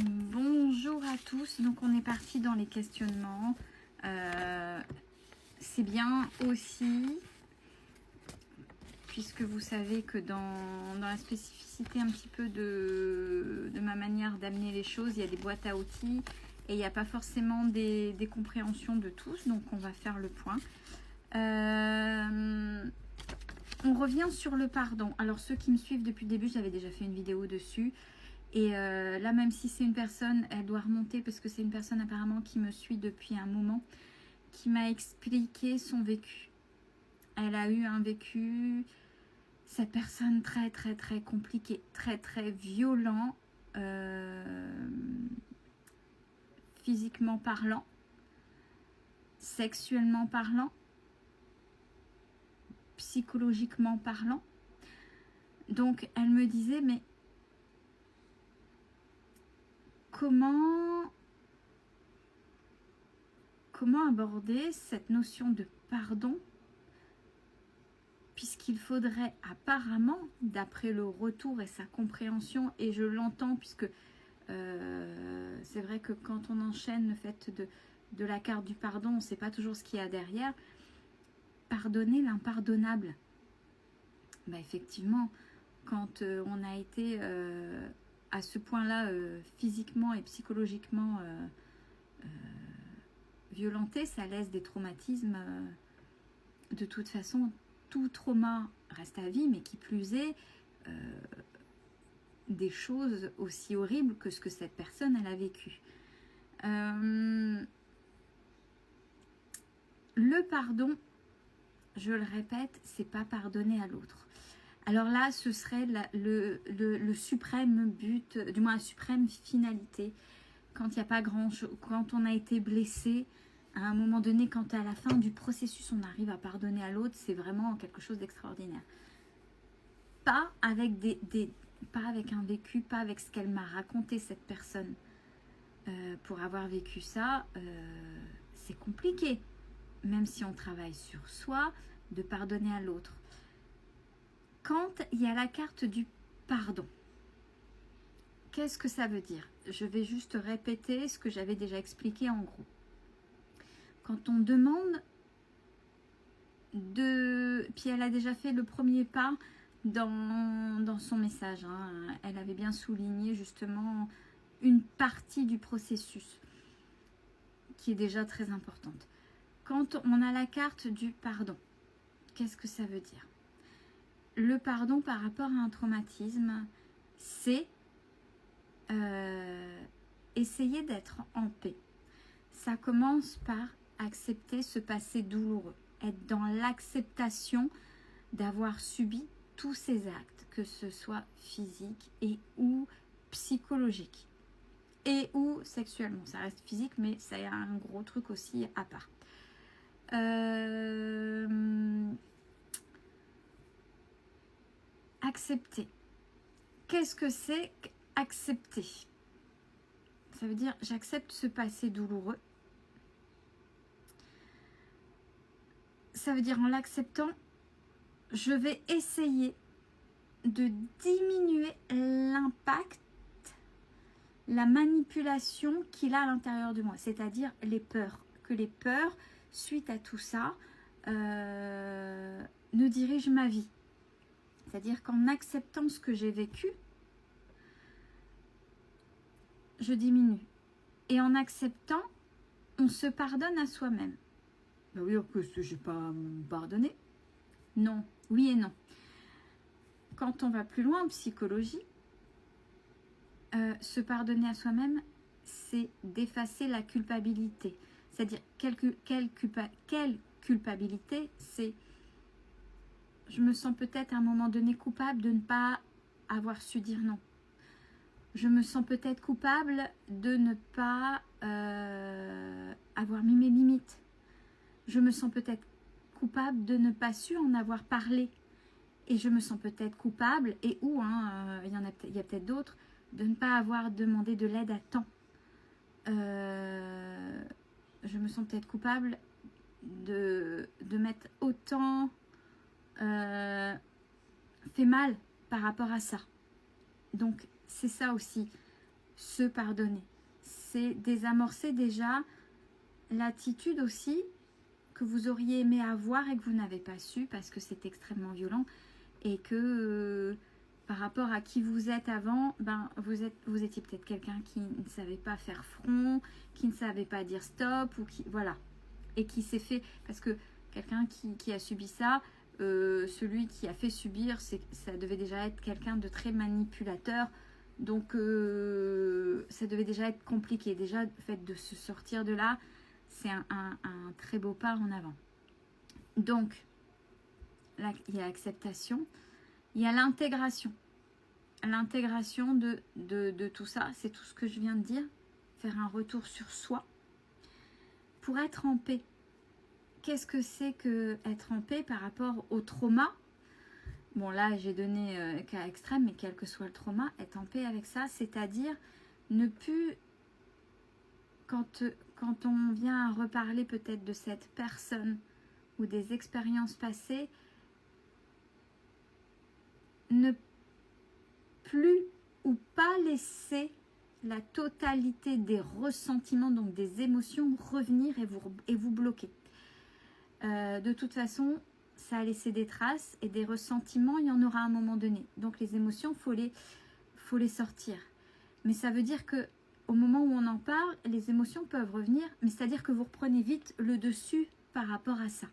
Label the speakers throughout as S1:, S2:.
S1: Bonjour à tous, donc on est parti dans les questionnements. C'est bien aussi, puisque vous savez que dans la spécificité un petit peu de ma manière d'amener les choses, il y a des boîtes à outils et il n'y a pas forcément des compréhensions de tous, donc on va faire le point. On revient sur le pardon. Alors ceux qui me suivent depuis le début, j'avais déjà fait une vidéo dessus. Et là, même si c'est une personne, elle doit remonter parce que c'est une personne apparemment qui me suit depuis un moment, qui m'a expliqué son vécu. Elle a eu un vécu, cette personne très très très compliqué, très très violent, physiquement parlant, sexuellement parlant, psychologiquement parlant. Donc elle me disait, mais comment aborder cette notion de pardon, puisqu'il faudrait apparemment, d'après le retour et sa compréhension, et je l'entends puisque c'est vrai que quand on enchaîne le fait de la carte du pardon, on ne sait pas toujours ce qu'il y a derrière. Pardonner l'impardonnable. Bah effectivement, quand on a été à ce point-là physiquement et psychologiquement violenté, ça laisse des traumatismes. De toute façon, tout trauma reste à vie, mais qui plus est, des choses aussi horribles que ce que cette personne elle a vécu. Le pardon, je le répète, c'est pas pardonner à l'autre. Alors là, ce serait le suprême but, du moins la suprême finalité, quand il n'y a pas grand-chose, quand on a été blessé, à un moment donné, quand à la fin du processus, on arrive à pardonner à l'autre, c'est vraiment quelque chose d'extraordinaire. Pas avec pas avec un vécu, pas avec ce qu'elle m'a raconté, cette personne. Pour avoir vécu ça, c'est compliqué, même si on travaille sur soi, de pardonner à l'autre. Quand il y a la carte du pardon, qu'est-ce que ça veut dire? Je vais juste répéter ce que j'avais déjà expliqué en gros. Quand on demande puis elle a déjà fait le premier pas dans son message. Hein. Elle avait bien souligné justement une partie du processus qui est déjà très importante. Quand on a la carte du pardon, qu'est-ce que ça veut dire? Le pardon par rapport à un traumatisme, c'est essayer d'être en paix. Ça commence par accepter ce passé douloureux, être dans l'acceptation d'avoir subi tous ces actes, que ce soit physique et ou psychologique et ou sexuellement. Ça reste physique, mais ça a un gros truc aussi à part. Accepter. Qu'est-ce que c'est qu'accepter? Ça veut dire j'accepte ce passé douloureux. Ça veut dire en l'acceptant, je vais essayer de diminuer l'impact, la manipulation qu'il a à l'intérieur de moi, c'est-à-dire les peurs. Que les peurs, suite à tout ça, ne dirigent ma vie. C'est-à-dire qu'en acceptant ce que j'ai vécu, je diminue. Et en acceptant, on se pardonne à soi-même. Ben oui, que je n'ai pas à me pardonner. Non, oui et non. Quand on va plus loin en psychologie, se pardonner à soi-même, c'est d'effacer la culpabilité. C'est-à-dire, quelle culpabilité? C'est, je me sens peut-être à un moment donné coupable de ne pas avoir su dire non. Je me sens peut-être coupable de ne pas avoir mis mes limites. Je me sens peut-être coupable de ne pas su en avoir parlé. Et je me sens peut-être coupable, et où, hein, il y a peut-être d'autres, de ne pas avoir demandé de l'aide à temps. Je me sens peut-être coupable de m'être autant fait mal par rapport à ça. Donc, c'est ça aussi. se pardonner. C'est désamorcer déjà l'attitude aussi que vous auriez aimé avoir et que vous n'avez pas su parce que c'est extrêmement violent et que par rapport à qui vous êtes avant, ben vous étiez peut-être quelqu'un qui ne savait pas faire front, qui ne savait pas dire stop ou qui voilà et qui s'est fait parce que quelqu'un qui a subi ça, celui qui a fait subir, ça devait déjà être quelqu'un de très manipulateur. Donc, ça devait déjà être compliqué. Déjà, le fait de se sortir de là, c'est un très beau pas en avant. Donc, là, il y a l'acceptation. Il y a l'intégration. L'intégration de tout ça, c'est tout ce que je viens de dire. Faire un retour sur soi. Pour être en paix. Qu'est-ce que c'est que être en paix par rapport au trauma ? Bon, là, j'ai donné cas extrême, mais quel que soit le trauma, être en paix avec ça, c'est-à-dire ne plus, quand on vient à reparler peut-être de cette personne ou des expériences passées, ne plus ou pas laisser la totalité des ressentiments, donc des émotions, revenir et vous bloquer. De toute façon, ça a laissé des traces et des ressentiments, il y en aura à un moment donné. Donc les émotions, faut les sortir. Mais ça veut dire que au moment où on en parle, les émotions peuvent revenir, mais c'est-à-dire que vous reprenez vite le dessus par rapport à ça.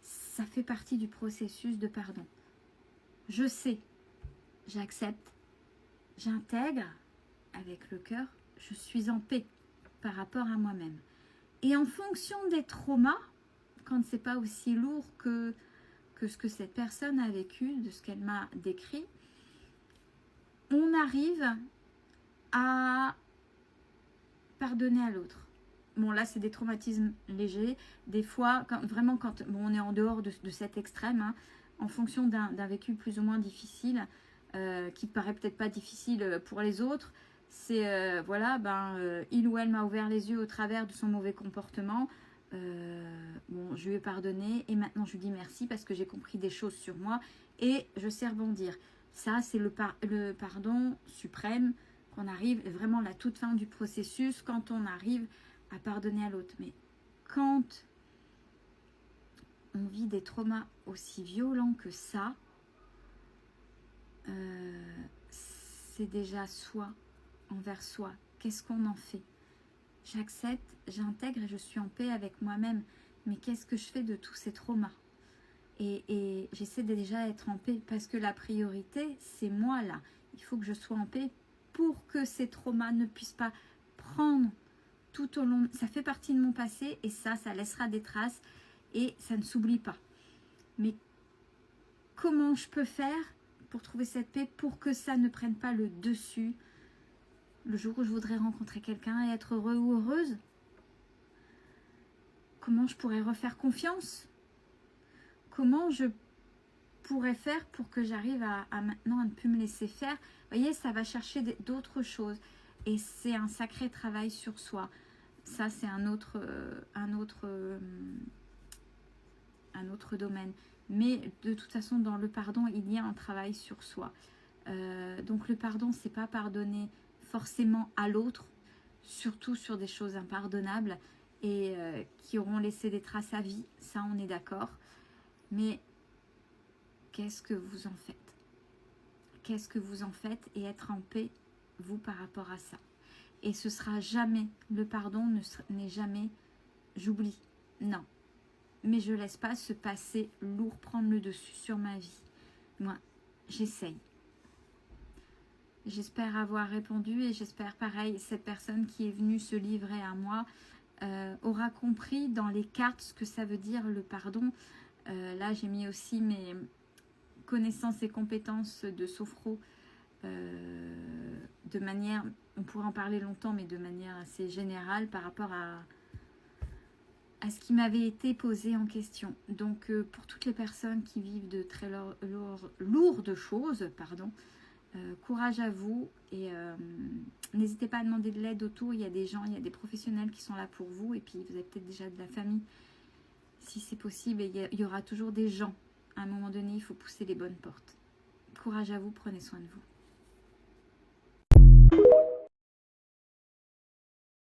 S1: Ça fait partie du processus de pardon. Je sais, j'accepte, j'intègre avec le cœur, je suis en paix par rapport à moi-même. Et en fonction des traumas, quand c'est pas aussi lourd que ce que cette personne a vécu, de ce qu'elle m'a décrit, on arrive à pardonner à l'autre. Bon, là, c'est des traumatismes légers. Des fois, quand on est en dehors de cet extrême, hein, en fonction d'un vécu plus ou moins difficile, qui paraît peut-être pas difficile pour les autres, c'est, voilà, il ou elle m'a ouvert les yeux au travers de son mauvais comportement. Bon, je lui ai pardonné et maintenant je lui dis merci parce que j'ai compris des choses sur moi et je sais rebondir. Ça, c'est le pardon suprême qu'on arrive, vraiment la toute fin du processus, quand on arrive à pardonner à l'autre. Mais quand on vit des traumas aussi violents que ça, c'est déjà soi envers soi. Qu'est-ce qu'on en fait ? J'accepte, j'intègre et je suis en paix avec moi-même. Mais qu'est-ce que je fais de tous ces traumas ? Et j'essaie de déjà être en paix parce que la priorité, c'est moi là. Il faut que je sois en paix pour que ces traumas ne puissent pas prendre tout au long. Ça fait partie de mon passé et ça laissera des traces et ça ne s'oublie pas. Mais comment je peux faire pour trouver cette paix pour que ça ne prenne pas le dessus le jour où je voudrais rencontrer quelqu'un et être heureux ou heureuse? Comment je pourrais refaire confiance? Comment je pourrais faire pour que j'arrive à maintenant à ne plus me laisser faire? Vous voyez, ça va chercher d'autres choses. Et c'est un sacré travail sur soi. Ça, c'est un autre domaine. Mais de toute façon, dans le pardon, il y a un travail sur soi. Donc le pardon, c'est pas pardonner forcément à l'autre, surtout sur des choses impardonnables et qui auront laissé des traces à vie. Ça, on est d'accord. Mais qu'est-ce que vous en faites? Qu'est-ce que vous en faites? Et être en paix, vous, par rapport à ça. Et ce sera jamais, le pardon n'est jamais j'oublie. Non. Mais je laisse pas ce passé lourd prendre le dessus sur ma vie. Moi, j'essaye. J'espère avoir répondu et j'espère pareil, cette personne qui est venue se livrer à moi aura compris dans les cartes ce que ça veut dire le pardon. Là, j'ai mis aussi mes connaissances et compétences de sophro de manière, on pourrait en parler longtemps, mais de manière assez générale par rapport à ce qui m'avait été posé en question. Donc, pour toutes les personnes qui vivent de très lourdes choses, courage à vous et n'hésitez pas à demander de l'aide autour. Il y a des gens, il y a des professionnels qui sont là pour vous et puis vous avez peut-être déjà de la famille si c'est possible. Et il y aura toujours des gens. À un moment donné, il faut pousser les bonnes portes. Courage à vous, prenez soin de vous.